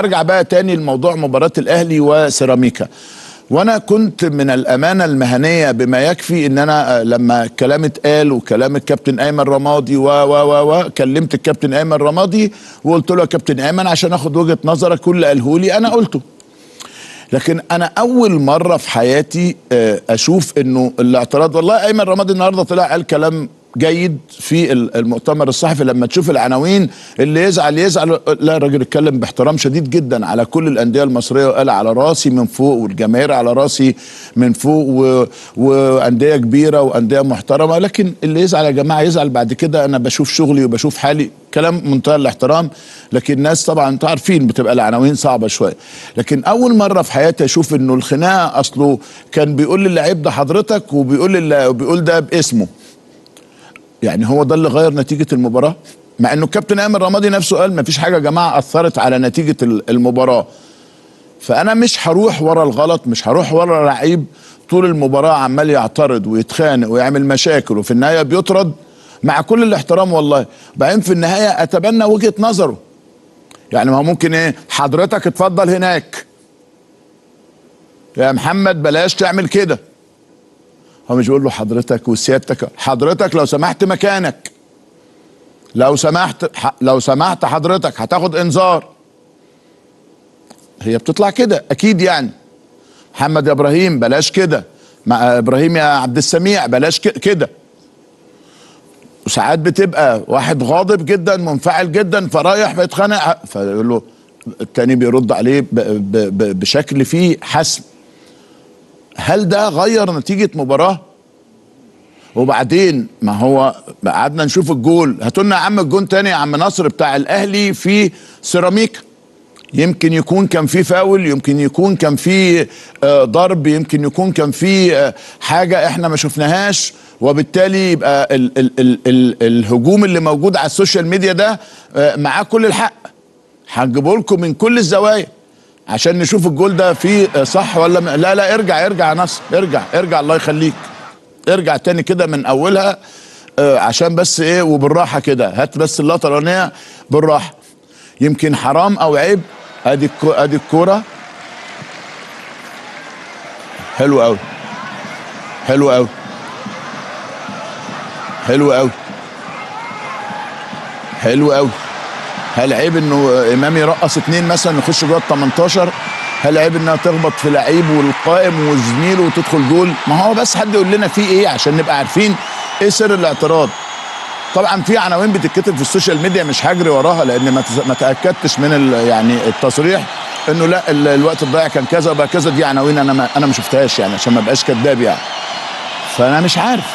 ارجع بقى تاني لموضوع مباراة الاهلي وسيراميكا. وانا كنت من الامانه المهنيه بما يكفي ان انا لما الكلام اتقال وكلام الكابتن ايمن رمادي و كلمت الكابتن ايمن رمادي وقلت له يا كابتن ايمن عشان اخد وجهه نظرك، كل اللي قاله لي انا قلته. لكن انا اول مره في حياتي اشوف انه الاعتراض، والله ايمن رمادي النهارده طلع قال كلام جيد في المؤتمر الصحفي. لما تشوف العناوين اللي يزعل يزعل، لا الراجل اتكلم باحترام شديد جدا على كل الانديه المصريه وقال على راسي من فوق والجماهير على راسي من فوق وانديه كبيره وانديه محترمه. لكن اللي يزعل يا جماعه يزعل، بعد كده انا بشوف شغلي وبشوف حالي. كلام منتهى الاحترام، لكن الناس طبعا انتوا عارفين بتبقى العناوين صعبه شويه. لكن اول مره في حياتي اشوف انه الخناقه اصله كان بيقول للعيب ده حضرتك وبيقول ده باسمه. يعني هو ده اللي غير نتيجه المباراه، مع انه الكابتن ايمن رمادي نفسه قال ما فيش حاجه يا جماعه اثرت على نتيجه المباراه. فانا مش هروح ورا الغلط، مش هروح ورا لعيب طول المباراه عمال يعترض ويتخانق ويعمل مشاكل وفي النهايه بيطرد. مع كل الاحترام والله، بعدين في النهايه اتبنى وجهه نظره. يعني ما هو ممكن ايه، حضرتك اتفضل هناك يا محمد بلاش تعمل كده. هو مش بيقول له حضرتك وسيادتك، حضرتك لو سمحت مكانك، لو سمحت حضرتك هتاخد انذار. هي بتطلع كده اكيد. يعني محمد يا ابراهيم بلاش كده، مع ابراهيم يا عبد السميع بلاش كده. وساعات بتبقى واحد غاضب جدا منفعل جدا فرايح بيتخانق، فيقول له التاني بيرد عليه بشكل فيه حسم. هل ده غير نتيجة مباراة؟ وبعدين ما هو قعدنا نشوف الجول، هاتوا لنا يا عم الجون تاني يا عم نصر بتاع الاهلي في سيراميكا. يمكن يكون كان في فاول، يمكن يكون كان في ضرب، يمكن يكون كان في حاجة احنا ما شفناهاش، وبالتالي يبقى ال الهجوم اللي موجود على السوشيال ميديا ده معاه كل الحق. هنجيبه لكم من كل الزوايا عشان نشوف الجول ده فيه صح ولا لا. لا ارجع يا نصر، ارجع الله يخليك، ارجع تاني كده من اولها عشان بس ايه وبالراحه كده. هات بس اللقطه الاولانيه بالراحه. يمكن حرام او عيب. ادي الكوره حلو قوي، حلو قوي، حلو قوي، حلو قوي. هل عيب انه امام يرقص اتنين مثلا يخش جوه ال 18؟ هل عيب انها تخبط في لعيب والقائم وزميله وتدخل جول؟ ما هو بس حد يقول لنا فيه ايه عشان نبقى عارفين ايه سر الاعتراض. طبعا في عناوين بتتكتب في السوشيال ميديا مش هجري وراها لان ما تاكدتش من يعني التصريح انه لا الوقت الضايع كان كذا وبقى كذا. دي عناوين انا ما شفتهاش يعني عشان ما ابقاش كداب يعني. فانا مش عارف،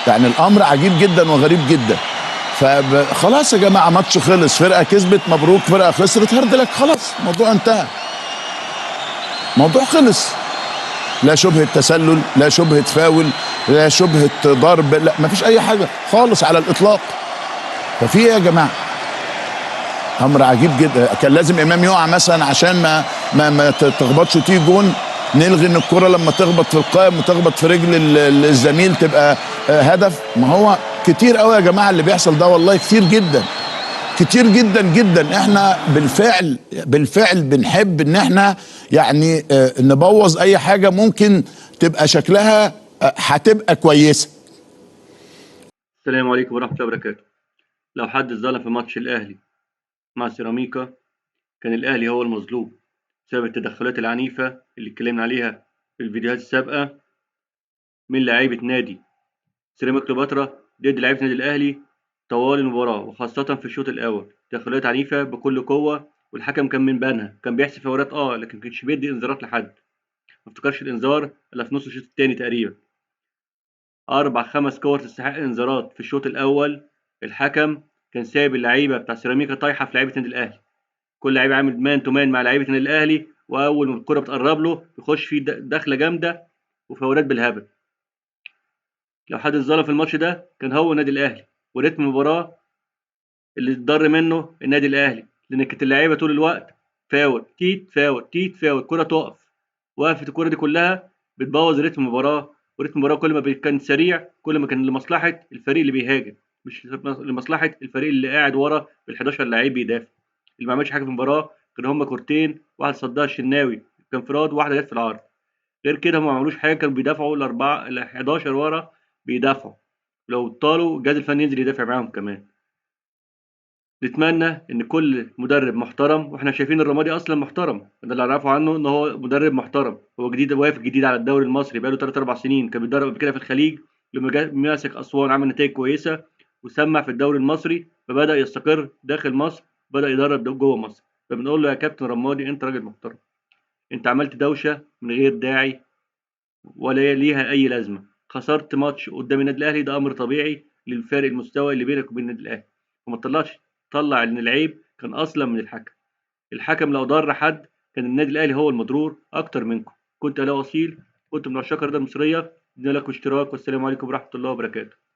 يعني الامر عجيب جدا وغريب جدا. فخلاص يا جماعه ماتش خلص، فرقه كسبت مبروك، فرقه خسرت هاردلك، خلاص الموضوع انتهى، موضوع خلص. لا شبهه تسلل، لا شبهه فاول، لا شبهه ضرب، لا مفيش اي حاجه خالص على الاطلاق. ففي ايه يا جماعه؟ امر عجيب جدا. كان لازم امام يقع مثلا عشان ما تخبطش وتيجي جون؟ نلغي ان الكره لما تخبط في القائم وتخبط في رجل الزميل تبقى هدف؟ ما هو كتير قوي يا جماعه اللي بيحصل ده، والله كتير جدا، كتير جدا جدا. احنا بالفعل بنحب ان احنا يعني نبوظ اي حاجه ممكن تبقى شكلها هتبقى كويسه. السلام عليكم ورحمة الله وبركاته. لو حد اتظلم في ماتش الأهلي مع سيراميكا كان الأهلي هو المظلوم بسبب التدخلات العنيفة اللي اتكلمنا عليها في الفيديوهات السابقة من لاعيبة نادي سيراميكا كليوباترا ضد لاعيبة النادي الأهلي طوال المباراة وخاصة في الشوط الأول. تدخلات عنيفة بكل قوة، والحكم كان من بينها، كان بيحسب فاولات لكن مكانش بيدي انذارات لحد. ما افتكرش الانذار إلا في نص الشوط التاني تقريبا. 4-5 كور تستحق انذارات في الشوط الأول. الحكم كان سايب اللعيبة بتاع سيراميكا طايحة في لعيبة النادي الأهلي، كل لعيب عامل مان تو مان مع لعيبة النادي الأهلي، وأول ما الكرة بتقرب له يخش فيه دخلة جامدة وفاولات بالهبل. لو حد اتظلم في الماتش ده كان هو النادي الأهلي، وريتم المباراة اللي اتضر منه النادي الأهلي، لأن كانت اللعيبة طول الوقت فاول تيت فاول تيت فاول، الكرة تقف. وقفت الكرة دي كلها بتبوظ ريتم المباراة، وريتم المباراة كل ما كان سريع كل ما كان لمصلحة الفريق اللي بيهاجم، مش لمصلحة الفريق اللي قاعد ورا بال11 لعيب بيدافع اللي ما عملش حاجة في المباراة غير هما كورتين، واحد صدها الشناوي كانفراد وواحده جت في العارضه. غير كده هما ما عملوش حاجه، كانوا بيدافعوا الاربعه ال 11 ورا بيدافعوا، لو طالوا الجهاز الفني ينزل يدافع معاهم كمان. نتمنى ان كل مدرب محترم، واحنا شايفين الرمادي اصلا محترم، ده اللي اعرفه عنه ان هو مدرب محترم، هو جديد وافد جديد على الدوري المصري بقاله 3 4 سنين، كان بيدرب قبل كده في الخليج، لما ماسك اسوان عمل نتائج كويسه وسمع في الدوري المصري، فبدا يستقر داخل مصر، بدا يدرب جوه مصر. فبنقول له يا كابتن رمادي انت راجل محترم، انت عملت دوشه من غير داعي ولا ليها اي لازمه، خسرت ماتش قدام النادي الاهلي، ده امر طبيعي للفارق المستوى اللي بينك وبين النادي الاهلي، وما تطلعش طلع ان العيب كان اصلا من الحكم. الحكم لو ضر حد كان النادي الاهلي هو المضرور اكتر منكم. كنت اهلاوي اصيل، كنت من عشاق الرياضه المصريه، ادينا لكم اشتراك، والسلام عليكم ورحمه الله وبركاته.